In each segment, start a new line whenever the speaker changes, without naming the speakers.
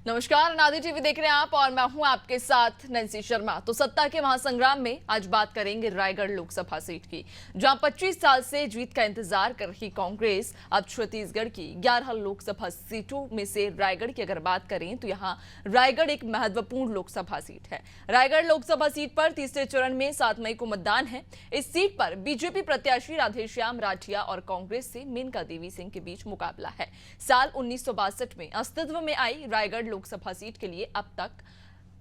नमस्कार, अनादि टीवी देख रहे हैं आप और मैं हूं आपके साथ नैन्सी शर्मा। तो सत्ता के महासंग्राम में आज बात करेंगे रायगढ़ लोकसभा सीट की, जहां 25 साल से जीत का इंतजार कर रही कांग्रेस अब छत्तीसगढ़ की 11 लोकसभा सीटों में से रायगढ़ की अगर बात करें तो यहां रायगढ़ एक महत्वपूर्ण लोकसभा सीट है। रायगढ़ लोकसभा सीट पर तीसरे चरण में 7 मई को मतदान है। इस सीट पर बीजेपी प्रत्याशी राधेश्याम राठिया और कांग्रेस से मेनका देवी सिंह के बीच मुकाबला है। साल 1962 में अस्तित्व में आई रायगढ़ लोकसभा सीट के लिए अब तक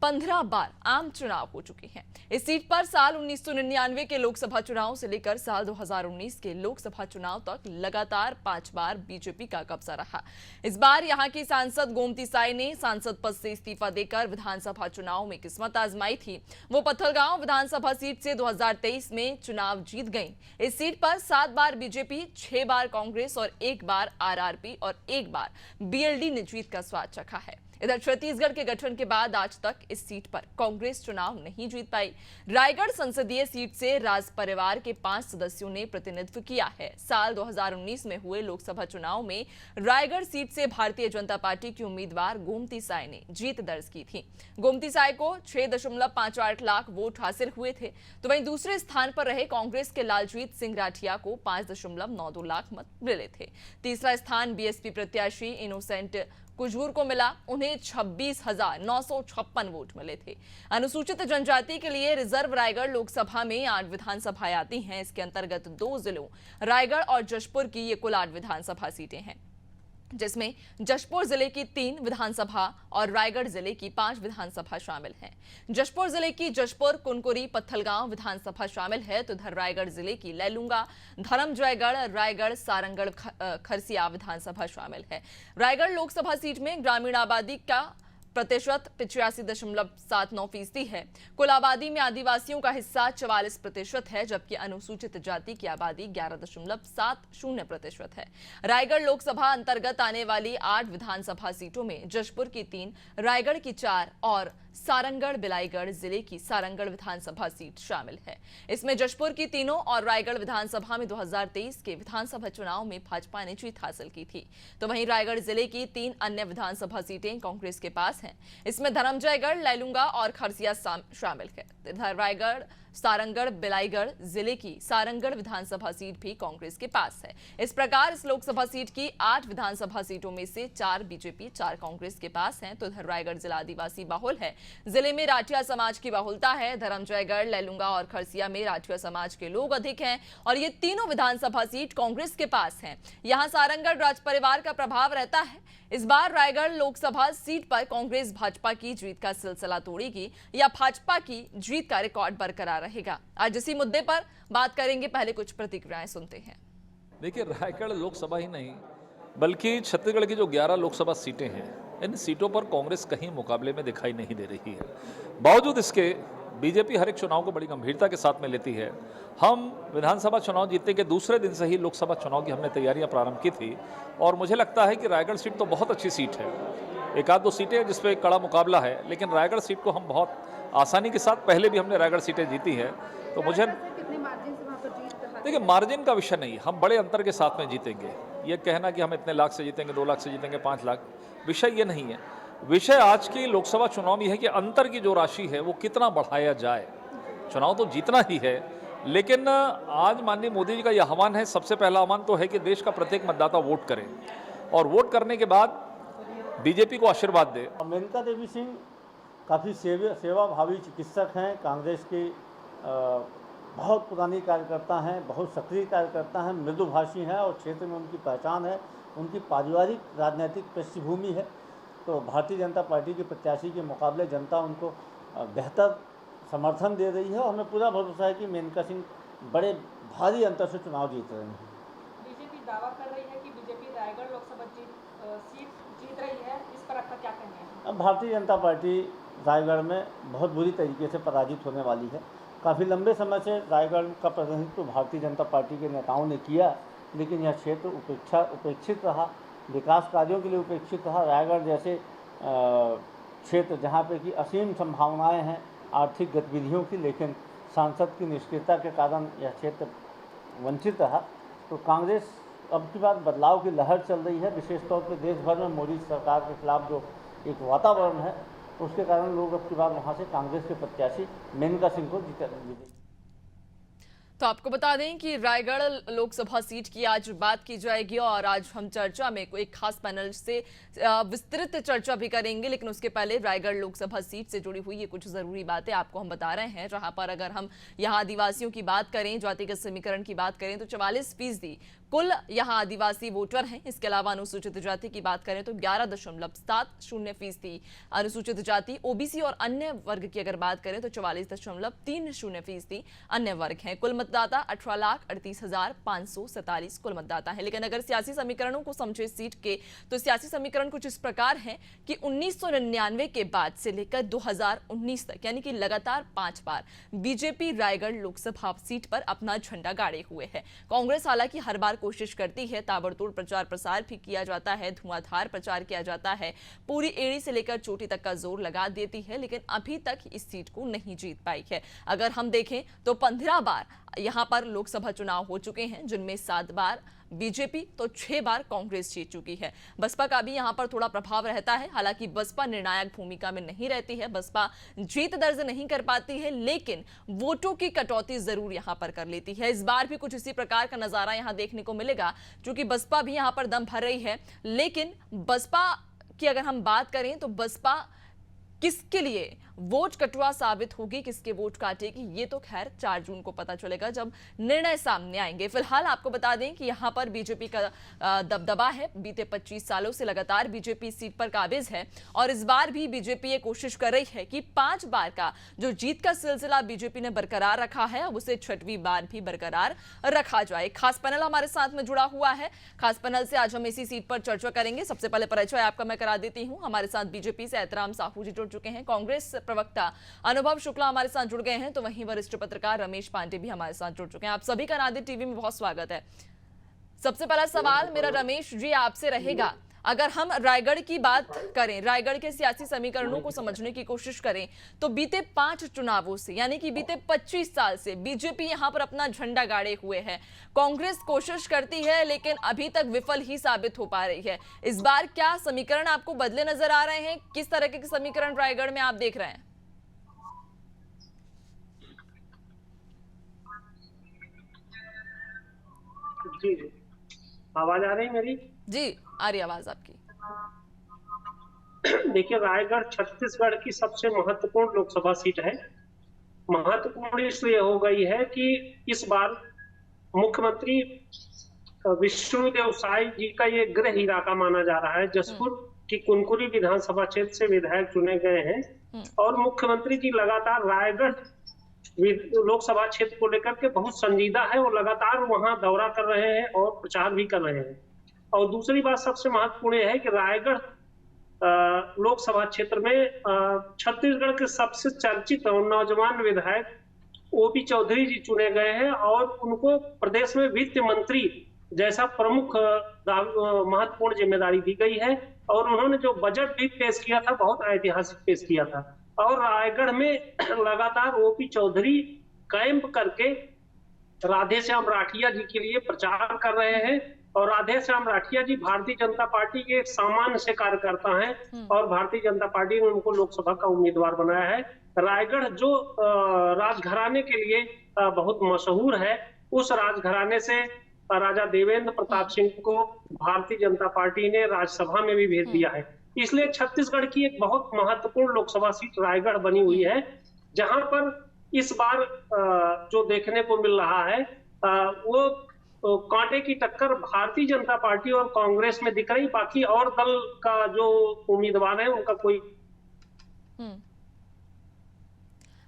15 बार आम चुनाव हो चुके हैं। इस सीट पर साल 1999 के लोकसभा चुनाव से लेकर साल 2019 के लोकसभा चुनाव तक लगातार 5 बार बीजेपी का कब्जा रहा। इस बार यहां की सांसद गोमती साई ने सांसद पद से इस्तीफा देकर विधानसभा चुनाव में किस्मत आजमाई थी। वो पत्थलगांव विधानसभा सीट से 2023 में चुनाव जीत गई। इस सीट पर 7 बार बीजेपी, 6 बार कांग्रेस और 1 बार आरआरपी और 1 बार बीएलडी ने जीत का स्वाद चखा है। इधर छत्तीसगढ़ के गठन के बाद आज तक इस सीट पर कांग्रेस चुनाव नहीं जीत पाई। रायगढ़ संसदीय सीट से राज परिवार के 5 सदस्यों ने प्रतिनिधित्व किया है। साल 2019 में हुए लोकसभा चुनाव में रायगढ़ सीट से भारतीय जनता पार्टी की उम्मीदवार गोमती साई ने जीत दर्ज की थी। गोमती साई को 6.58 लाख वोट हासिल हुए थे, तो वहीं दूसरे स्थान पर रहे कांग्रेस के लालजीत सिंह राठिया को 5.92 लाख मत मिले थे। तीसरा स्थान बीएसपी प्रत्याशी इनोसेंट कुजूर को मिला, उन्हें 26,956 वोट मिले थे। अनुसूचित जनजाति के लिए रिजर्व रायगढ़ लोकसभा में 8 विधानसभाएं आती हैं। इसके अंतर्गत 2 जिलों रायगढ़ और जशपुर की ये कुल 8 विधानसभा सीटें हैं, जिसमें जशपुर जिले की 3 विधानसभा और रायगढ़ जिले की 5 विधानसभा शामिल हैं। जशपुर जिले की जशपुर, कुनकुरी, पत्थलगांव विधानसभा शामिल है, तो इधर रायगढ़ जिले की लैलूंगा, धरमजयगढ़, रायगढ़, सारंगढ़, खरसिया विधानसभा शामिल है। रायगढ़ लोकसभा सीट में ग्रामीण आबादी का प्रतिशत 85.79% है। कुल आबादी में आदिवासियों का हिस्सा 44% है, जबकि अनुसूचित जाति की आबादी 11.70% है। रायगढ़ लोकसभा अंतर्गत आने वाली 8 विधानसभा सीटों में जशपुर की 3, रायगढ़ की 4 और सारंगढ़ बिलाईगढ़ जिले की सारंगढ़ विधानसभा सीट शामिल है। इसमें जशपुर की तीनों और रायगढ़ विधानसभा में 2023 के विधानसभा चुनाव में भाजपा ने जीत हासिल की थी, तो वहीं रायगढ़ जिले की 3 अन्य विधानसभा सीटें कांग्रेस के पास हैं। इसमें धरमजयगढ़, लैलूंगा और खरसिया शामिल है। इधर रायगढ़, सारंगढ़, बिलाईगढ़ जिले की सारंगढ़ विधानसभा सीट भी कांग्रेस के पास है। इस प्रकार इस लोकसभा सीट की 8 विधानसभा सीटों में से 4 बीजेपी, 4 कांग्रेस के पास हैं। तो इधर रायगढ़ जिला आदिवासी बहुल है, जिले में राठिया समाज की बहुलता है। धरमजयगढ़, लैलूंगा और खरसिया में राठिया समाज के लोग अधिक हैं और ये तीनों विधानसभा सीट कांग्रेस के पास हैं। यहाँ सारंगढ़ राज परिवार का प्रभाव रहता है। इस बार रायगढ़ लोकसभा सीट पर कांग्रेस भाजपा की जीत का सिलसिला तोड़ेगी या भाजपा की जीत का रिकॉर्ड बरकरार रहेगा। आज इसी मुद्दे पर बात करेंगे, पहले कुछ प्रतिक्रियाएं सुनते हैं।
देखिए, रायगढ़ लोकसभा ही नहीं बल्कि छत्तीसगढ़ की जो 11 लोकसभा सीटें हैं, इन सीटों पर कांग्रेस कहीं मुकाबले में दिखाई नहीं दे रही है। बावजूद इसके बीजेपी हर एक चुनाव को बड़ी गंभीरता के साथ में लेती है। हम विधानसभा चुनाव जीतने के दूसरे दिन से ही लोकसभा चुनाव की हमने तैयारियां प्रारंभ की थी और मुझे लगता है कि रायगढ़ सीट तो बहुत अच्छी सीट है। एक आध 2 सीटें जिस पे कड़ा मुकाबला है, लेकिन रायगढ़ सीट को हम बहुत आसानी के साथ, पहले भी हमने रायगढ़ सीटें जीती है, तो मुझे देखिए मार्जिन का विषय नहीं, हम बड़े अंतर के साथ में जीतेंगे। ये कहना कि हम इतने लाख से जीतेंगे, 2 लाख से जीतेंगे, 5 लाख, विषय ये नहीं है। विषय आज की लोकसभा चुनाव में है कि अंतर की जो राशि है वो कितना बढ़ाया जाए। चुनाव तो जीतना ही है, लेकिन आज माननीय मोदी जी का यह आह्वान है, सबसे पहला आह्वान तो है कि देश का प्रत्येक मतदाता वोट करे और वोट करने के बाद बीजेपी को आशीर्वाद दे।
मेनका देवी सिंह काफ़ी सेवाभावी चिकित्सक हैं, कांग्रेस की बहुत पुरानी कार्यकर्ता हैं, बहुत सक्रिय कार्यकर्ता हैं, मृदुभाषी हैं और क्षेत्र में उनकी पहचान है, उनकी पारिवारिक राजनीतिक पृष्ठभूमि है। तो भारतीय जनता पार्टी के प्रत्याशी के मुकाबले जनता उनको बेहतर समर्थन दे रही है और हमें पूरा भरोसा है कि मेनका सिंह बड़े भारी अंतर से चुनाव जीत रहे हैं।
बीजेपी दावा कर रही है कि बीजेपी रायगढ़ लोकसभा सीट जीत रही है, इस पर आपका क्या कहना है?
अब भारतीय जनता पार्टी रायगढ़ में बहुत बुरी तरीके से पराजित होने वाली है। काफ़ी लंबे समय से रायगढ़ का प्रतिनिधित्व भारतीय जनता पार्टी के नेताओं ने किया, लेकिन यह क्षेत्र उपेक्षित रहा, विकास कार्यों के लिए उपेक्षित रहा। रायगढ़ जैसे क्षेत्र जहाँ पे कि असीम संभावनाएं हैं आर्थिक गतिविधियों की, लेकिन सांसद की निष्क्रियता के कारण यह क्षेत्र वंचित रहा। तो कांग्रेस अब की बात बदलाव की लहर चल रही है, विशेष तौर पर देश भर में मोदी सरकार के खिलाफ जो एक वातावरण है, उसके कारण लोग अब की बार वहाँ से कांग्रेस के प्रत्याशी मेनका सिंह को जीते।
तो आपको बता दें कि रायगढ़ लोकसभा सीट की आज बात की जाएगी और आज हम चर्चा में एक खास पैनल से विस्तृत चर्चा भी करेंगे, लेकिन उसके पहले रायगढ़ लोकसभा सीट से जुड़ी हुई ये कुछ जरूरी बातें आपको हम बता रहे हैं। जहां पर अगर हम यहां आदिवासियों की बात करें, जातिगत समीकरण की बात करें तो 44% कुल यहां आदिवासी वोटर हैं। इसके अलावा अनुसूचित जाति की बात करें तो 11.70% अनुसूचित जाति, ओबीसी और अन्य वर्ग की अगर बात करें तो 44.30% अन्य वर्ग हैं। कुल मतदाता 18,38,547 कुल मतदाता हैं। लेकिन अगर सियासी समीकरणों को समझे सीट के, तो सियासी समीकरण कुछ इस प्रकार हैं कि 1999 के बाद से लेकर 2019 तक, यानी कि लगातार 5 बार बीजेपी रायगढ़ लोकसभा सीट पर अपना झंडा गाड़े हुए है। कांग्रेस हालांकि हर बार कोशिश करती है, ताबड़तोड़ प्रचार प्रसार भी किया जाता है, धुआंधार प्रचार किया जाता है, पूरी एड़ी से लेकर चोटी तक का जोर लगा देती है, लेकिन अभी तक इस सीट को नहीं जीत पाई है। अगर हम देखें तो 15 बार यहां पर लोकसभा चुनाव हो चुके हैं, जिनमें 7 बार बीजेपी तो 6 बार कांग्रेस जीत चुकी है। बसपा का भी यहां पर थोड़ा प्रभाव रहता है, हालांकि बसपा निर्णायक भूमिका में नहीं रहती है, बसपा जीत दर्ज नहीं कर पाती है, लेकिन वोटों की कटौती जरूर यहां पर कर लेती है। इस बार भी कुछ इसी प्रकार का नजारा यहां देखने को मिलेगा, क्योंकि बसपा भी यहां पर दम भर रही है। लेकिन बसपा की अगर हम बात करें तो बसपा किसके लिए वोट कटुआ साबित होगी, किसके वोट काटेगी, ये तो खैर 4 जून को पता चलेगा जब निर्णय सामने आएंगे। फिलहाल आपको बता दें कि यहां पर बीजेपी का दबदबा है। बीते 25 सालों से लगातार बीजेपी सीट पर काबिज है और इस बार भी बीजेपी ये कोशिश कर रही है कि 5 बार का जो जीत का सिलसिला बीजेपी ने बरकरार रखा है, अब उसे 6वीं बार भी बरकरार रखा जाए। खास पैनल हमारे साथ में जुड़ा हुआ है। खास पैनल से आज हम इसी सीट पर चर्चा करेंगे। सबसे पहले परिचय आपका मैं करा देती हूँ। हमारे साथ बीजेपी से एहतराम साहू जी जुड़ चुके हैं, कांग्रेस प्रवक्ता अनुभव शुक्ला हमारे साथ जुड़ गए हैं, तो वहीं वरिष्ठ पत्रकार रमेश पांडे भी हमारे साथ जुड़ चुके हैं। आप सभी का नादिर टीवी में बहुत स्वागत है। सबसे पहला सवाल मेरा रमेश जी आपसे रहेगा, अगर हम रायगढ़ की बात करें, रायगढ़ के सियासी समीकरणों को समझने की कोशिश करें, तो बीते 5 चुनावों से, यानी कि बीते 25 साल से बीजेपी यहां पर अपना झंडा गाड़े हुए है। कांग्रेस कोशिश करती है लेकिन अभी तक विफल ही साबित हो पा रही है। इस बार क्या समीकरण आपको बदले नजर आ रहे हैं? किस तरह के समीकरण रायगढ़ में आप देख रहे हैं?
जी जी, आवाज आ रही मेरी?
जी आ रही आवाज आपकी।
देखिए, रायगढ़ छत्तीसगढ़ की सबसे महत्वपूर्ण लोकसभा सीट है। महत्वपूर्ण इसलिए हो गई है कि इस बार मुख्यमंत्री विष्णुदेव साय जी का ये गृह इलाका माना जा रहा है। जसपुर की कुनकुरी विधानसभा क्षेत्र से विधायक चुने गए हैं और मुख्यमंत्री जी लगातार रायगढ़ लोकसभा क्षेत्र को लेकर के बहुत संजीदा है और लगातार वहां दौरा कर रहे हैं और प्रचार भी कर रहे हैं। और दूसरी बात सबसे महत्वपूर्ण है कि रायगढ़ लोकसभा क्षेत्र में छत्तीसगढ़ के सबसे चर्चित और नौजवान विधायक ओपी चौधरी जी चुने गए हैं और उनको प्रदेश में वित्त मंत्री जैसा प्रमुख महत्वपूर्ण जिम्मेदारी दी गई है। और उन्होंने जो बजट भी पेश किया था, बहुत ऐतिहासिक पेश किया था। और रायगढ़ में लगातार ओपी चौधरी कैंप करके राधेश्याम राठिया जी के लिए प्रचार कर रहे हैं। और राधेश्याम राठिया जी भारतीय जनता पार्टी के एक सामान्य से कार्यकर्ता हैं और भारतीय जनता पार्टी ने उनको लोकसभा का उम्मीदवार बनाया है। रायगढ़ जो राजघराने के लिए बहुत मशहूर है, उस राजघराने से राजा देवेंद्र प्रताप सिंह को भारतीय जनता पार्टी ने राज्यसभा में भी भेज दिया है। इसलिए छत्तीसगढ़ की एक बहुत महत्वपूर्ण लोकसभा सीट रायगढ़ बनी हुई है, जहां पर इस बार जो देखने को मिल रहा है वो कांटे की टक्कर भारतीय जनता पार्टी और कांग्रेस में दिख रही। बाकी और दल का जो उम्मीदवार है उनका कोई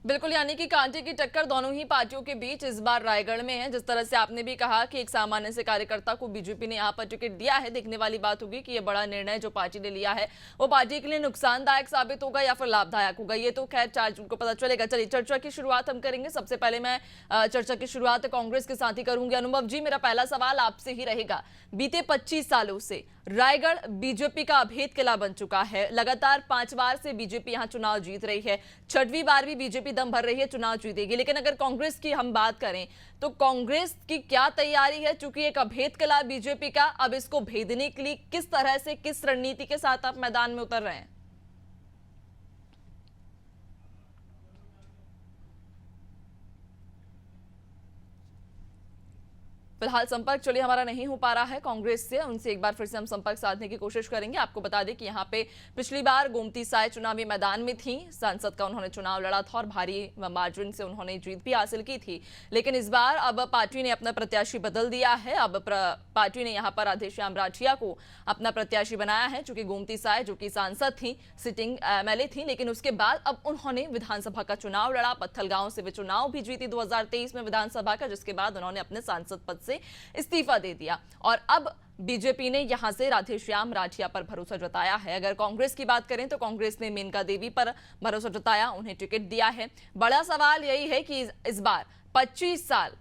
बिल्कुल, यानी कि कांटे की टक्कर दोनों ही पार्टियों के बीच इस बार रायगढ़ में है। जिस तरह से आपने भी कहा कि एक सामान्य से कार्यकर्ता को बीजेपी ने यहाँ पर टिकट दिया है, देखने वाली बात होगी कि ये बड़ा निर्णय जो पार्टी ने लिया है वो पार्टी के लिए नुकसानदायक साबित होगा या फिर लाभदायक होगा, ये तो खैर 4 जून को पता चलेगा। चलिए चर्चा की शुरुआत हम करेंगे। सबसे पहले मैं चर्चा की शुरुआत कांग्रेस के साथ ही करूंगी। अनुभव जी, मेरा पहला सवाल आपसे ही रहेगा। बीते 25 सालों से रायगढ़ बीजेपी का अभेद किला बन चुका है। लगातार 5 बार से बीजेपी यहां चुनाव जीत रही है, 6वीं बार भी बीजेपी दम भर रही है, चुनाव जीतेगी। लेकिन अगर कांग्रेस की हम बात करें तो कांग्रेस की क्या तैयारी है? चूंकि एक अभेद किला बीजेपी का, अब इसको भेदने के लिए किस तरह से, किस रणनीति के साथ आप मैदान में उतर रहे हैं? फिलहाल संपर्क चलिए हमारा नहीं हो पा रहा है कांग्रेस से, उनसे एक बार फिर से हम संपर्क साधने की कोशिश करेंगे। आपको बता दें कि यहाँ पे पिछली बार गोमती साय चुनावी मैदान में थी, सांसद का उन्होंने चुनाव लड़ा था और भारी मार्जिन से उन्होंने जीत भी हासिल की थी। लेकिन इस बार अब पार्टी ने अपना प्रत्याशी बदल दिया है। अब पार्टी ने यहाँ पर राधेश्याम राठिया को अपना प्रत्याशी बनाया है। चूंकि गोमती साय जो कि सांसद थी, सिटिंग एमएलए थी, लेकिन उसके बाद अब उन्होंने विधानसभा का चुनाव लड़ा। पत्थलगांव से वे चुनाव भी जीती 2023 में विधानसभा का, जिसके बाद उन्होंने अपने सांसद पद से इस्तीफा दे दिया और अब बीजेपी ने यहां से राधेश्याम राठिया पर भरोसा जताया है। अगर कांग्रेस की बात करें तो कांग्रेस ने मेनका देवी पर भरोसा जताया, उन्हें टिकट दिया है। बड़ा सवाल यही है कि इस बार 25 साल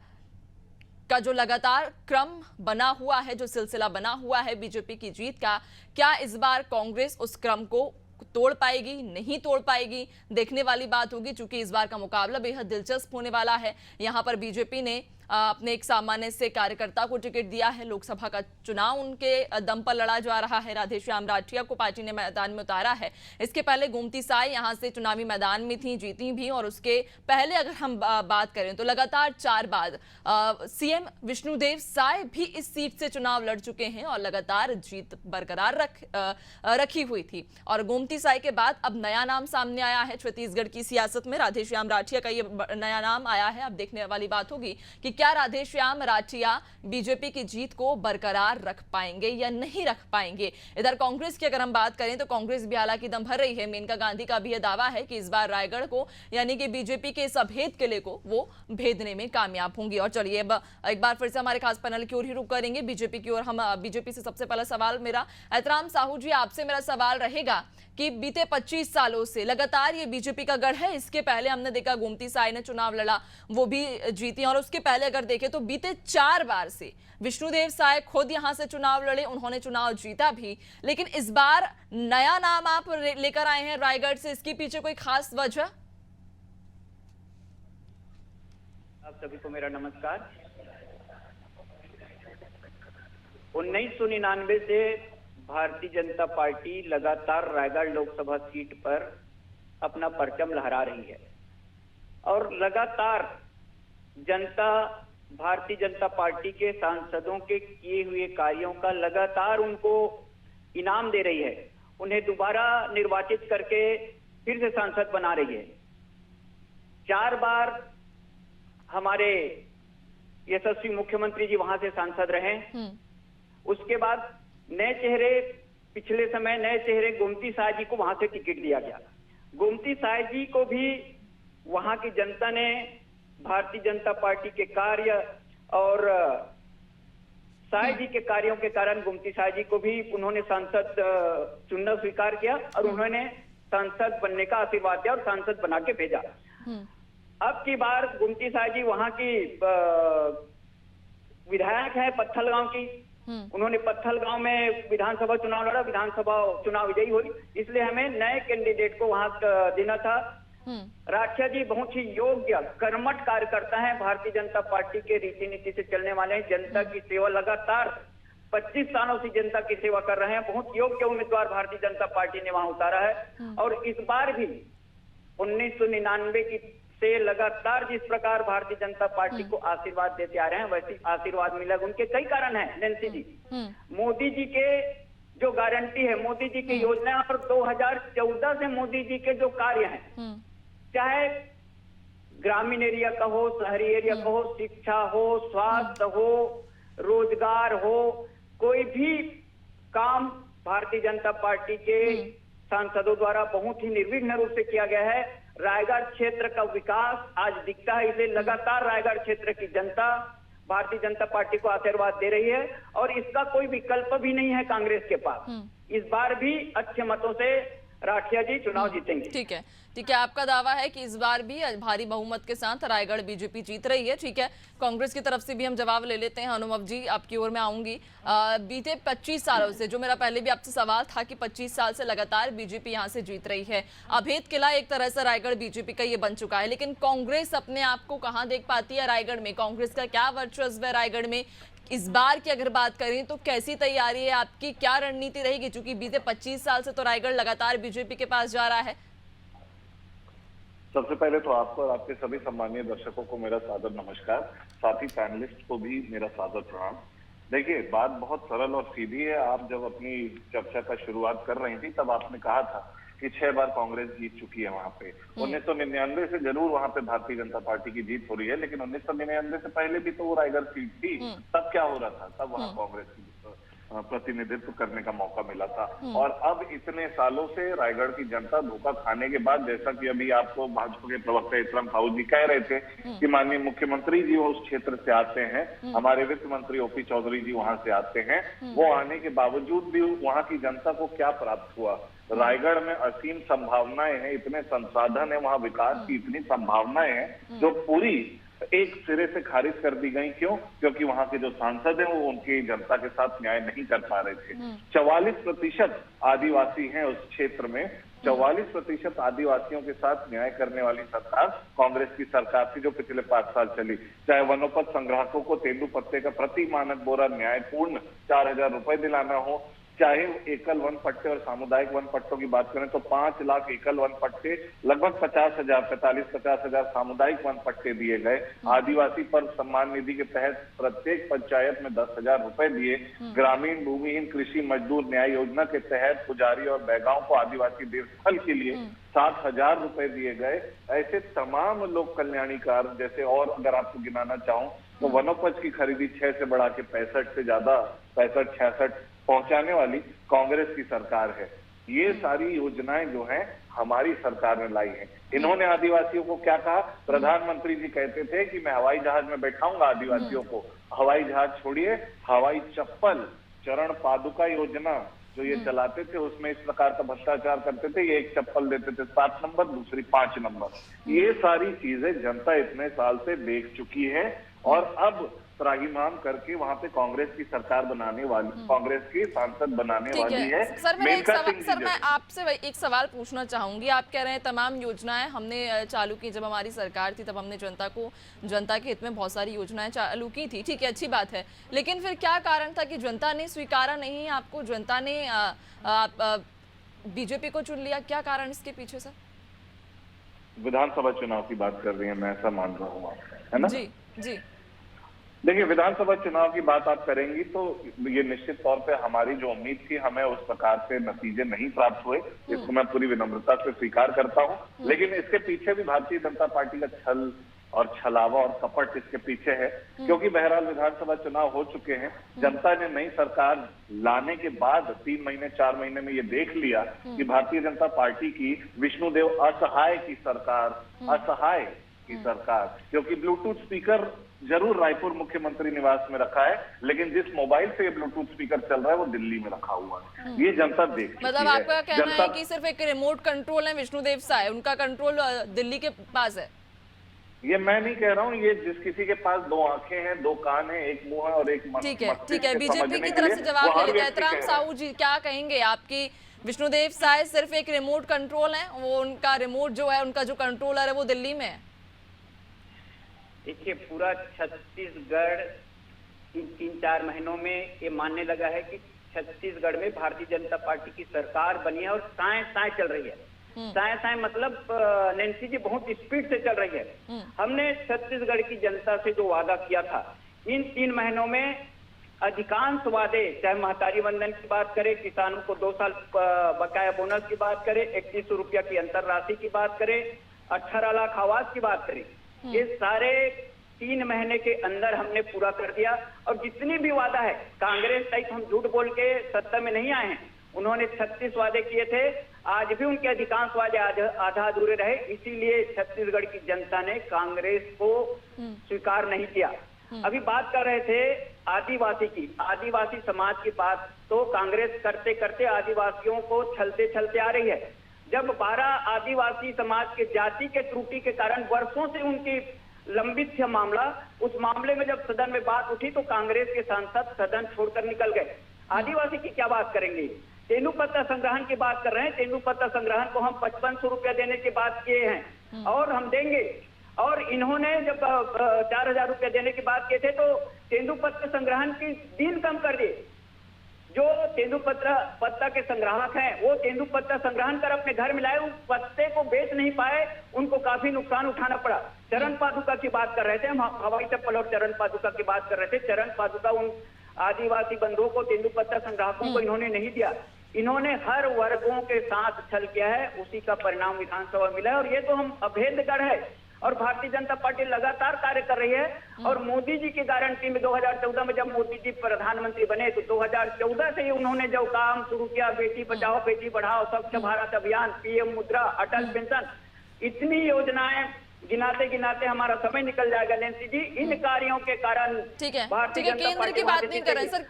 का जो लगातार क्रम बना हुआ है, जो सिलसिला बना हुआ है बीजेपी की जीत का, क्या इस बार कांग्रेस उस क्रम को तोड़ पाएगी, नहीं तोड़ पाएगी, देखने वाली बात होगी। चूंकि इस बार का मुकाबला बेहद दिलचस्प होने वाला है। यहां पर बीजेपी ने अपने एक सामान्य से कार्यकर्ता को टिकट दिया है। लोकसभा का चुनाव उनके दम पर लड़ा जा रहा है। राधेश्याम राठिया को पार्टी ने मैदान में उतारा है। इसके पहले गोमती साय यहां से चुनावी मैदान में थी, जीती भी, और उसके पहले अगर हम बात करें तो लगातार 4 बार सीएम विष्णुदेव साय भी इस सीट से चुनाव लड़ चुके हैं और लगातार जीत बरकरार रखी हुई थी। और गोमती साय के बाद अब नया नाम सामने आया है छत्तीसगढ़ की सियासत में। राधेश्याम राठिया का ये नया नाम आया है। अब देखने वाली बात होगी कि क्या राधेश्याम राठिया बीजेपी की जीत को बरकरार रख पाएंगे या नहीं रख पाएंगे। इधर कांग्रेस की अगर हम बात करें तो कांग्रेस भी हालांकि दम भर रही है। मेनका गांधी का भी यह दावा है कि इस बार रायगढ़ को, यानी कि बीजेपी के इस अभेद किले को वो भेदने में कामयाब होंगी। और चलिए अब एक बार फिर से हमारे खास पैनल की ओर ही रुक करेंगे, बीजेपी की ओर। हम बीजेपी से सबसे पहला सवाल मेरा, एतराम साहू जी, आपसे मेरा सवाल रहेगा कि बीते 25 सालों से लगातार ये बीजेपी का गढ़ है। इसके पहले हमने देखा गोमती साय ने चुनाव लड़ा, वो भी जीती, और उसके पहले अगर देखें तो बीते 4 बार से विष्णुदेव साय खुद यहां से चुनाव लड़े, उन्होंने चुनाव जीता भी। लेकिन इस बार नया नाम आप लेकर आए हैं रायगढ़ से, इसके पीछे कोई खास वजह?
आप सभी को मेरा नमस्कार। 1999 से भारतीय जनता पार्टी लगातार रायगढ़ लोकसभा सीट पर अपना परचम लहरा रही है और लगातार जनता भारतीय जनता पार्टी के सांसदों के किए हुए कार्यों का लगातार उनको इनाम दे रही है। उन्हें दोबारा निर्वाचित करके फिर से सांसद बना रही है। 4 बार हमारे यशस्वी मुख्यमंत्री जी वहां से सांसद रहे। उसके बाद नए चेहरे, पिछले समय नए चेहरे गोमती साय जी को वहां से टिकट दिया गया। गोमती साय जी को भी वहां की जनता ने भारतीय जनता पार्टी के कार्य और साय जी के कार्यों के कारण गोमती साय जी को भी उन्होंने सांसद चुनना स्वीकार किया और उन्होंने सांसद बनने का आशीर्वाद दिया और सांसद बना के भेजा। अब की बार गोमती साय जी वहां की विधायक है पत्थलगांव की। उन्होंने पत्थलगांव में विधानसभा चुनाव लड़ा, विधानसभा चुनाव विजयी हुई। इसलिए हमें नए कैंडिडेट को वहां देना था। राठिया जी बहुत ही योग्य कर्मठ कार्यकर्ता हैं, भारतीय जनता पार्टी के रीति नीति से चलने वाले हैं। जनता की सेवा लगातार 25 सालों से जनता की सेवा कर रहे हैं। बहुत योग्य उम्मीदवार भारतीय जनता पार्टी ने वहां उतारा है। और इस बार भी 1999 की से लगातार जिस प्रकार भारतीय जनता पार्टी को आशीर्वाद देते आ रहे हैं, वैसे आशीर्वाद मिला। उनके कई कारण हैं नैन्सी जी। मोदी जी के जो गारंटी है, मोदी जी की योजना, और 2014 से मोदी जी के जो कार्य हैं, चाहे ग्रामीण एरिया का हो, शहरी एरिया का हो, शिक्षा हो, स्वास्थ्य हो, रोजगार हो, कोई भी काम भारतीय जनता पार्टी के सांसदों द्वारा बहुत ही निर्विघ्न रूप से किया गया है। रायगढ़ क्षेत्र का विकास आज दिखता है। इसलिए लगातार रायगढ़ क्षेत्र की जनता भारतीय जनता पार्टी को आशीर्वाद दे रही है और इसका कोई विकल्प भी नहीं है कांग्रेस के पास। इस बार भी अच्छे मतों से राठिया जी चुनाव जीतेंगे।
ठीक है, ठीक है, आपका दावा है कि इस बार भी भारी बहुमत के साथ रायगढ़ बीजेपी जीत रही है। ठीक है, कांग्रेस की तरफ से भी हम जवाब ले लेते हैं। हनुमव जी, आपकी ओर में आऊंगी। बीते 25 सालों से, जो मेरा पहले भी आपसे सवाल था कि 25 साल से लगातार बीजेपी यहां से जीत रही है, अभेद किला एक तरह से रायगढ़ बीजेपी का ये बन चुका है। लेकिन कांग्रेस अपने आप को कहां देख पाती है रायगढ़ में? कांग्रेस का क्या वर्चस्व है रायगढ़ में? इस बार की अगर बात करें तो कैसी तैयारी है आपकी, क्या रणनीति रहेगी? क्योंकि बीते 25 साल से तो रायगढ़ लगातार बीजेपी के पास जा रहा है।
सबसे पहले तो आपको और आपके सभी सम्मानीय दर्शकों को मेरा सादर नमस्कार, साथ ही पैनलिस्ट को भी मेरा सादर प्रणाम। देखिए, बात बहुत सरल और सीधी है। आप जब अपनी चर्चा का शुरुआत कर रही थी तब आपने कहा था कि 6 बार कांग्रेस जीत चुकी है वहां पे। 1999 से जरूर वहां पे भारतीय जनता पार्टी की जीत हो रही है, लेकिन 1999 से पहले भी तो वो रायगढ़ सीट थी। तब क्या हो रहा था? तब वहां कांग्रेस की प्रतिनिधित्व करने का मौका मिला था। और अब इतने सालों से रायगढ़ की जनता धोखा खाने के बाद, जैसा कि अभी आपको भाजपा के प्रवक्ता इकराम साहू जी कह रहे थे कि माननीय मुख्यमंत्री जी उस क्षेत्र से आते हैं, हमारे वित्त मंत्री ओपी चौधरी जी वहां से आते हैं, वो आने के बावजूद भी वहां की जनता को क्या प्राप्त हुआ? रायगढ़ में असीम संभावनाएं हैं, इतने संसाधन है, वहां विकास की इतनी संभावनाएं हैं जो पूरी एक सिरे से खारिज कर दी गई। क्यों? क्योंकि वहां के जो सांसद हैं वो उनकी जनता के साथ न्याय नहीं कर पा रहे थे। 44% आदिवासी हैं उस क्षेत्र में। 44% आदिवासियों के साथ न्याय करने वाली सरकार कांग्रेस की सरकार थी जो पिछले 5 साल चली। चाहे वनोपज संग्राहकों को तेंदुपत्ते का प्रति मानक बोरा न्यायपूर्ण 4000 रुपए दिलाना हो, चाहे एकल वन पट्टे और सामुदायिक वन पट्टों की बात करें तो 5 लाख एकल वन पट्टे, लगभग 50,000 सामुदायिक वन पट्टे दिए गए। आदिवासी पर सम्मान निधि के तहत प्रत्येक पंचायत में 10,000 रुपए दिए। ग्रामीण भूमिहीन कृषि मजदूर न्याय योजना के तहत पुजारी और बैगाओं को आदिवासी देवस्थल के लिए 7,000 रुपए दिए गए। ऐसे तमाम लोक कल्याणी कार्य, जैसे और अगर आपको गिनाना चाहूं तो वनोपज की खरीदी 6 से बढ़ा के 65 से ज्यादा 65-66 पहुंचाने वाली कांग्रेस की सरकार है। ये सारी योजनाएं जो हैं हमारी सरकार ने लाई हैं। इन्होंने आदिवासियों को क्या कहा? प्रधानमंत्री जी कहते थे कि मैं हवाई जहाज में बैठाऊंगा आदिवासियों को। हवाई जहाज छोड़िए, हवाई चप्पल, चरण पादुका योजना जो ये चलाते थे उसमें इस प्रकार का भ्रष्टाचार करते थे। ये एक चप्पल देते थे 7 नंबर, दूसरी 5 नंबर। ये सारी चीजें जनता इतने साल से देख चुकी है और अब त्राहिमाम करके वहां पे कांग्रेस की सरकार बनाने वाली, कांग्रेस की सांसद बनाने वाली है।
सर मैं आपसे एक सवाल पूछना चाहूंगी। आप कह रहे हैं तमाम योजनाएं हमने चालू की, जब हमारी सरकार थी तब हमने जनता के हित में बहुत सारी योजनाएं चालू की थी, ठीक है, अच्छी बात है, लेकिन फिर क्या कारण था कि जनता ने स्वीकारा नहीं आपको? जनता ने बीजेपी को चुन लिया, क्या कारण इसके पीछे सर?
विधानसभा चुनाव की बात कर रही है, मैं ऐसा मान रहा हूँ, है ना?
जी जी।
देखिए, विधानसभा चुनाव की बात आप करेंगी तो ये निश्चित तौर पे हमारी जो उम्मीद थी, हमें उस प्रकार से नतीजे नहीं प्राप्त हुए। इसको मैं पूरी विनम्रता से स्वीकार करता हूं। लेकिन इसके पीछे भी भारतीय जनता पार्टी का छल और छलावा और कपट इसके पीछे है। क्योंकि बहरहाल विधानसभा चुनाव हो चुके हैं, जनता ने नई सरकार लाने के बाद 3 महीने 4 महीने में ये देख लिया कि भारतीय जनता पार्टी की विष्णुदेव असहाय की सरकार, असहाय की सरकार, क्योंकि ब्लूटूथ स्पीकर जरूर रायपुर मुख्यमंत्री निवास में रखा है, लेकिन जिस मोबाइल से ये ब्लूटूथ स्पीकर चल रहा है वो दिल्ली में रखा हुआ है। ये जनता देख चुकी है।
मतलब आपका कहना है कि सिर्फ एक रिमोट कंट्रोल है विष्णुदेव साय, उनका कंट्रोल दिल्ली के पास है?
ये मैं नहीं कह रहा हूँ, ये जिस किसी के पास 2 आंखें हैं, 2 कान हैं, एक मुंह है और एक मन।
ठीक है, बीजेपी की तरफ से जवाब ले लेते हैं। इकराम साहू जी, क्या कहेंगे आपकी? विष्णुदेव साय सिर्फ एक रिमोट कंट्रोल है, वो उनका रिमोट जो है, उनका जो कंट्रोलर है वो दिल्ली में है।
देखिए, पूरा छत्तीसगढ़ इन 3-4 महीनों में ये मानने लगा है कि छत्तीसगढ़ में भारतीय जनता पार्टी की सरकार बनी है और साए चल रही है। साए मतलब नैन्सी जी बहुत स्पीड से चल रही है। हमने छत्तीसगढ़ की जनता से जो वादा किया था, इन 3 महीनों में अधिकांश वादे, चाहे महतारी वंदन की बात करें, किसानों को 2 साल बकाया बोनस की बात करें, 3100 रुपया की अंतर राशि की बात करें, 18 लाख आवास की बात करें, ये सारे 3 महीने के अंदर हमने पूरा कर दिया। और जितनी भी वादा है, कांग्रेस टाइप हम झूठ बोल के सत्ता में नहीं आए हैं। उन्होंने 36 वादे किए थे, आज भी उनके अधिकांश वादे आधा अधूरे रहे, इसीलिए छत्तीसगढ़ की जनता ने कांग्रेस को स्वीकार नहीं किया। अभी बात कर रहे थे आदिवासी की, आदिवासी समाज की बात तो कांग्रेस करते करते आदिवासियों को छलते छलते आ रही है। जब 12 आदिवासी समाज के जाति के त्रुटि के कारण वर्षों से उनकी लंबित था मामला, उस मामले में जब सदन में बात उठी तो कांग्रेस के सांसद सदन छोड़कर निकल गए। आदिवासी की क्या बात करेंगे? तेंदुपत्ता संग्रहण की बात कर रहे हैं। तेंदुपत्ता संग्रहण को हम 5500 रुपया देने की बात किए हैं और हम देंगे। और इन्होंने जब 4000 रुपया देने की बात किए थे तो तेंदुपत्ता संग्रहण की दिन कम कर दिए। जो तेंदुपत्ता के संग्राहक हैं, वो तेंदुपत्ता संग्रहण कर अपने घर में लाए, उस पत्ते को बेच नहीं पाए, उनको काफी नुकसान उठाना पड़ा। चरण पादुका की बात कर रहे थे हम, हवाई चप्पल और चरण पादुका की बात कर रहे थे। चरण पादुका उन आदिवासी बंधुओं को, तेंदुपत्ता संग्राहकों को इन्होंने नहीं दिया। इन्होंने हर वर्गों के साथ छल किया है, उसी का परिणाम विधानसभा मिला है। और ये तो हम अभेद गढ़ है, और भारतीय जनता पार्टी लगातार कार्य कर रही है। और मोदी जी की गारंटी में 2014 में जब मोदी जी प्रधानमंत्री बने, तो 2014 से ही उन्होंने जो काम शुरू किया, बेटी बचाओ बेटी बढ़ाओ, स्वच्छ भारत अभियान, पीएम मुद्रा, अटल पेंशन, इतनी योजनाएं गिनाते गिनाते हमारा समय निकल जाएगा नैन्सी जी। इन कार्यों के कारण
ठीक है, केंद्र की बात नहीं कर रहे हैं सर,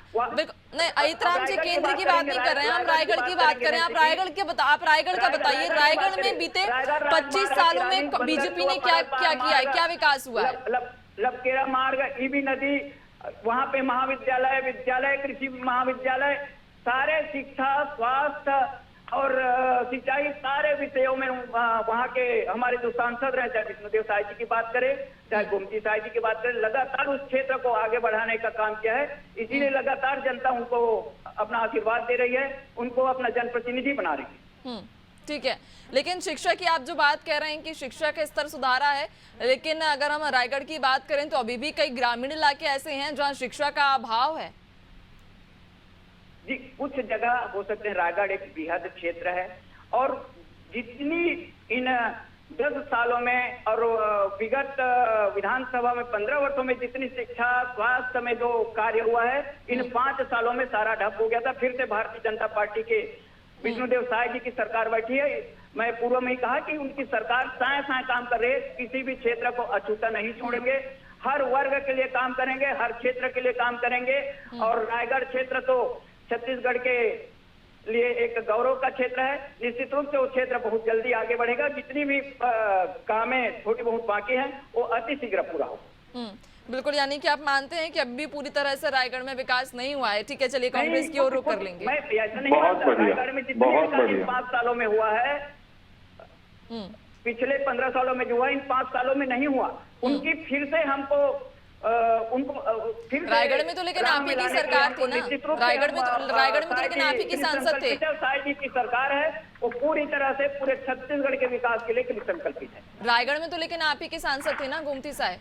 नहीं अहितराम जी केंद्र की बात नहीं कर रहे हैं, हम रायगढ़ की बात कर रहे हैं। आप रायगढ़ का बताइए, रायगढ़ में बीते 25 सालों में बीजेपी ने क्या क्या किया है, क्या विकास हुआ है?
लबकेरा मार्ग, ईबी नदी, वहाँ पे महाविद्यालय, विद्यालय, कृषि महाविद्यालय, सारे शिक्षा, स्वास्थ्य और सिंचाई, सारे विषयों में वहाँ के हमारे जो सांसद रहे, चाहे विष्णुदेव साय जी की बात करें, चाहे गोमती साय जी की बात करें, लगातार उस क्षेत्र को आगे बढ़ाने का काम किया है। इसीलिए लगातार जनता उनको अपना आशीर्वाद दे रही है, उनको अपना जनप्रतिनिधि बना रही है।
ठीक है, लेकिन शिक्षा की आप जो बात कह रहे हैं कि शिक्षा का स्तर सुधारा है, लेकिन अगर हम रायगढ़ की बात करें तो अभी भी कई ग्रामीण इलाके ऐसे हैं जहाँ शिक्षा का अभाव है।
जी, कुछ जगह हो सकते हैं, रायगढ़ एक बृहद क्षेत्र है, और जितनी इन 10 सालों में और विगत विधानसभा में 15 वर्षों में जितनी शिक्षा स्वास्थ्य में जो कार्य हुआ है, इन 5 सालों में सारा ठप हो गया था। फिर से भारतीय जनता पार्टी के विष्णुदेव साय जी की सरकार बैठी है। मैं पूर्व में ही कहा कि उनकी सरकार साय साय काम कर रही है, किसी भी क्षेत्र को अछूता नहीं छोड़ेंगे, हर वर्ग के लिए काम करेंगे, हर क्षेत्र के लिए काम करेंगे। और रायगढ़ क्षेत्र तो छत्तीसगढ़ के लिए एक गौरव का क्षेत्र है। निश्चित रूप से वो क्षेत्र बहुत जल्दी आगे बढ़ेगा। जितनी भी कामें थोड़ी बहुत बाकी हैं, वो अति शीघ्र पूरा हो।
बिल्कुल, यानी कि आप मानते हैं कि अभी पूरी तरह से रायगढ़ में विकास नहीं हुआ है। ठीक है, चलिए कांग्रेस की ओर रुख कर लेंगे।
मैं ऐसा नहीं मानता, रायगढ़ में जितनी विकास इन 5 सालों में हुआ है, पिछले 15 सालों में जो हुआ, इन 5 सालों में नहीं हुआ। उनकी फिर से हमको
रायगढ़ में तो लेकिन आप ही की सरकार थी ना, रायगढ़ में तो लेकिन आप ही की सांसद थे।
साय जी की सरकार है, वो पूरी तरह से पूरे छत्तीसगढ़ के विकास के लिए संकल्पित है।
रायगढ़ में तो लेकिन आप ही की सांसद थे ना, गोमती साय।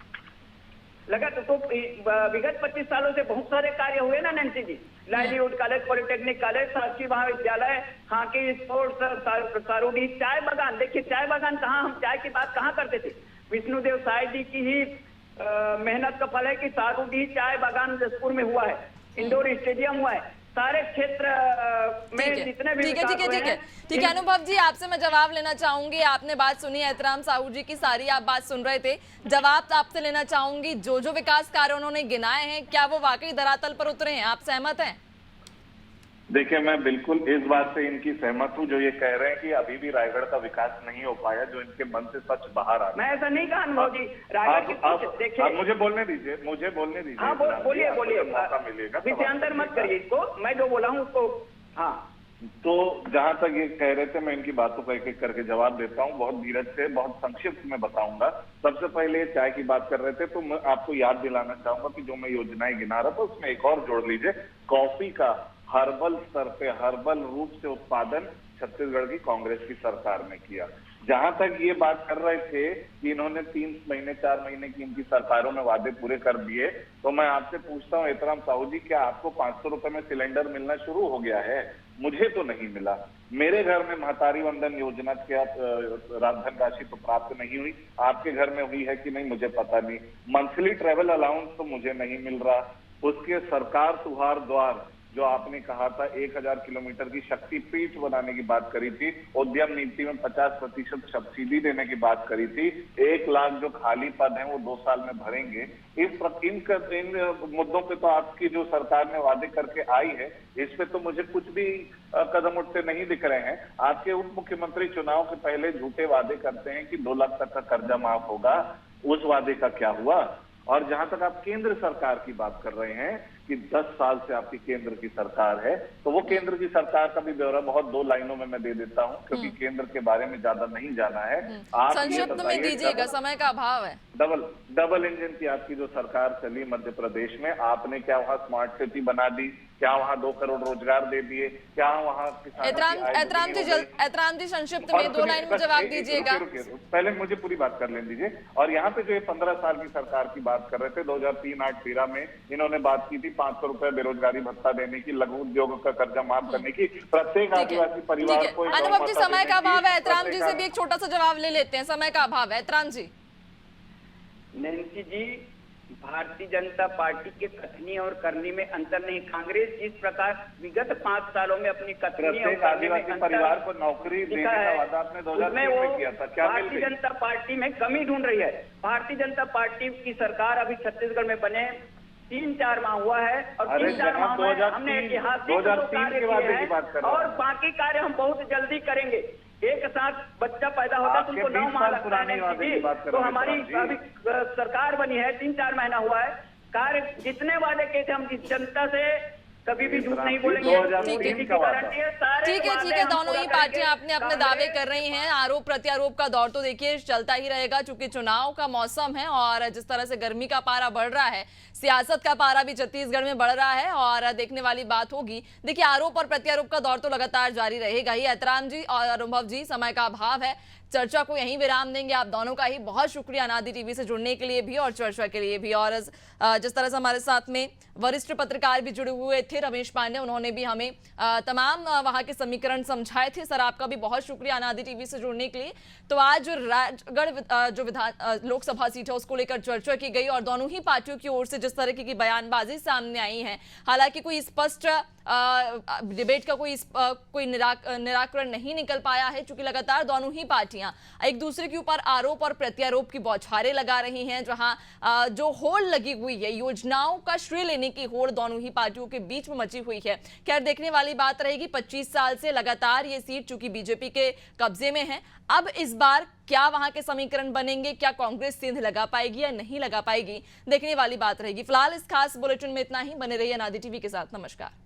लगा तो विगत 25 सालों से बहुत सारे कार्य हुए ना नैन्सी जी। लाइवलीहुड कॉलेज, पॉलिटेक्निक कॉलेज, शासकीय महाविद्यालय, हॉकी, स्पोर्ट्स, सारूडी, चाय बागान। देखिए चाय बागान कहाँ, हम चाय की बात कहाँ करते थे? विष्णुदेव साय जी की ही मेहनत का फल है कि सारूडी चाय बागान जसपुर में हुआ है, इंडोर स्टेडियम हुआ है, सारे क्षेत्र में जितने भी
ठीक है। अनुभव जी, आपसे मैं जवाब लेना चाहूंगी। आपने बात सुनी एहतराम साहू जी की, सारी आप बात सुन रहे थे, जवाब आपसे लेना चाहूंगी। जो जो विकास कार्य उन्होंने गिनाए हैं, क्या वो वाकई धरातल पर उतरे हैं? आप सहमत हैं?
देखिए, मैं बिल्कुल इस बात से इनकी सहमत हूँ जो ये कह रहे हैं कि अभी भी रायगढ़ का विकास नहीं हो पाया, जो इनके मन से सच बाहर आ रहा है।
मैं ऐसा नहीं कहा अनुभव जी, रायगढ़ की देखिए,
मुझे बोलने दीजिए।
हाँ, बोलिए,
मौका मिलेगा,
विषयांतर मत करिए इसको, मैं जो बोला हूँ उसको। हाँ,
तो जहां तक ये कह रहे थे, मैं इनकी बातों को एक एक करके जवाब देता हूँ, बहुत धीरज से, बहुत संक्षिप्त में बताऊंगा। सबसे पहले चाय की बात कर रहे थे, तो मैं आपको याद दिलाना चाहूंगा कि जो मैं योजनाएं गिना रहा था उसमें एक और जोड़ लीजिए। कॉफी का हर्बल स्तर पे, हर्बल रूप से उत्पादन छत्तीसगढ़ की कांग्रेस की सरकार ने किया। जहां तक ये बात कर रहे थे कि इन्होंने 3 महीने 4 महीने की इनकी सरकारों में वादे पूरे कर दिए, तो मैं आपसे पूछता हूं एहतराम साहू जी, क्या आपको 500 रुपए में सिलेंडर मिलना शुरू हो गया है? मुझे तो नहीं मिला। मेरे घर में महतारी वंदन योजना के धन राशि तो प्राप्त नहीं हुई, आपके घर में हुई है कि नहीं मुझे पता नहीं। मंथली ट्रेवल अलाउंस तो मुझे नहीं मिल रहा। उसके सरकार सुधार द्वार जो आपने कहा था, 1000 किलोमीटर की शक्तिपीठ बनाने की बात करी थी, उद्यम नीति में 50% सब्सिडी देने की बात करी थी, 1 लाख जो खाली पद हैं वो 2 साल में भरेंगे। इन मुद्दों पे तो आपकी जो सरकार ने वादे करके आई है, इस पे तो मुझे कुछ भी कदम उठते नहीं दिख रहे हैं। आपके उप मुख्यमंत्री चुनाव के पहले झूठे वादे करते हैं कि 2 लाख तक का कर्जा माफ होगा, उस वादे का क्या हुआ? और जहां तक आप केंद्र सरकार की बात कर रहे हैं कि 10 साल से आपकी केंद्र की सरकार है, तो वो केंद्र की सरकार का भी ब्यौरा बहुत 2 लाइनों में मैं दे देता हूं, क्योंकि केंद्र के बारे में ज्यादा नहीं जाना है। आप
संक्षिप्त में दीजिएगा, समय का अभाव है।
डबल इंजन की आपकी जो सरकार चली मध्य प्रदेश में, आपने क्या वहां स्मार्ट सिटी बना दी? क्या वहाँ 2 करोड़ रोजगार दे दिए, क्या वहाँ
एतराम जी संक्षिप्त में 2 लाइन में जवाब दीजिएगा।
पहले मुझे पूरी बात कर लेने दीजिए। और यहाँ पे जो ये 15 साल की सरकार की बात कर रहे थे, 2003-8-13 में इन्होंने बात की थी 500 रुपए बेरोजगारी भत्ता देने की, लघु उद्योग का कर्जा माफ करने की, प्रत्येक आदिवासी परिवार को।
अनुभव जी, समय का अभाव है, एतराम जी से भी एक छोटा सा जवाब ले लेते हैं, समय का अभाव है। एतराम जी।
नैन्सी जी, भारतीय जनता पार्टी के कथनी और करनी में अंतर नहीं। कांग्रेस जिस प्रकार विगत 5 सालों में अपनी कथनी और
आदिवासी परिवार को नौकरी देने का वादा आपने 2003 में किया था, क्या
भारतीय जनता पार्टी में कमी ढूंढ रही है। भारतीय जनता पार्टी की सरकार अभी छत्तीसगढ़ में बने 3-4 माह हुआ है और 3-4 माह में हमने ऐतिहासिक कार्य किए हैं और बाकी कार्य हम बहुत जल्दी करेंगे। एक साथ बच्चा पैदा होता है तुमको 9 माह लगता है, तो हमारी अभी सरकार बनी है 3-4 महीना हुआ है। कार्य जितने वादे किए थे हम इस जनता से कभी भी झूठ नहीं बोलेंगे।
ठीक है, दोनों ही पार्टियां अपने अपने दावे कर रही हैं। आरोप प्रत्यारोप का दौर तो देखिए चलता ही रहेगा, चूंकि चुनाव का मौसम है और जिस तरह से गर्मी का पारा बढ़ रहा है, सियासत का पारा भी छत्तीसगढ़ में बढ़ रहा है और देखने वाली बात होगी। देखिए, आरोप और प्रत्यारोप का दौर तो लगातार जारी रहेगा ही। एतराम जी और अनुभव जी, समय का अभाव है, चर्चा को यहीं विराम देंगे। आप दोनों का ही बहुत शुक्रिया अनादि टीवी से जुड़ने के लिए भी और चर्चा के लिए भी। और जिस तरह से हमारे साथ में वरिष्ठ पत्रकार भी जुड़े हुए थे, रमेश पांडे, उन्होंने भी हमें तमाम वहां के समीकरण समझाए थे। सर, आपका भी बहुत शुक्रिया अनादि टीवी से जुड़ने के लिए। तो आज जो राजगढ़ जो लोकसभा सीट है उसको लेकर चर्चा की गई और दोनों ही पार्टियों की ओर से जिस तरीके की बयानबाजी सामने आई है, हालांकि कोई स्पष्ट डिबेट का कोई निराकरण नहीं निकल पाया है, क्योंकि लगातार दोनों ही पार्टियां एक दूसरे के ऊपर आरोप और प्रत्यारोप की बौछारें लगा रही हैं। जहां जो होड़ लगी हुई है, योजनाओं का श्रेय लेने की होड़ दोनों ही पार्टियों के बीच में मची हुई है। खैर, देखने वाली बात रहेगी। 25 साल से लगातार ये सीट चूंकि बीजेपी के कब्जे में है, अब इस बार क्या वहां के समीकरण बनेंगे, क्या कांग्रेस सेंध लगा पाएगी या नहीं लगा पाएगी, देखने वाली बात रहेगी। फिलहाल इस खास बुलेटिन में इतना ही। बने रहिए अनादि टीवी के साथ। नमस्कार।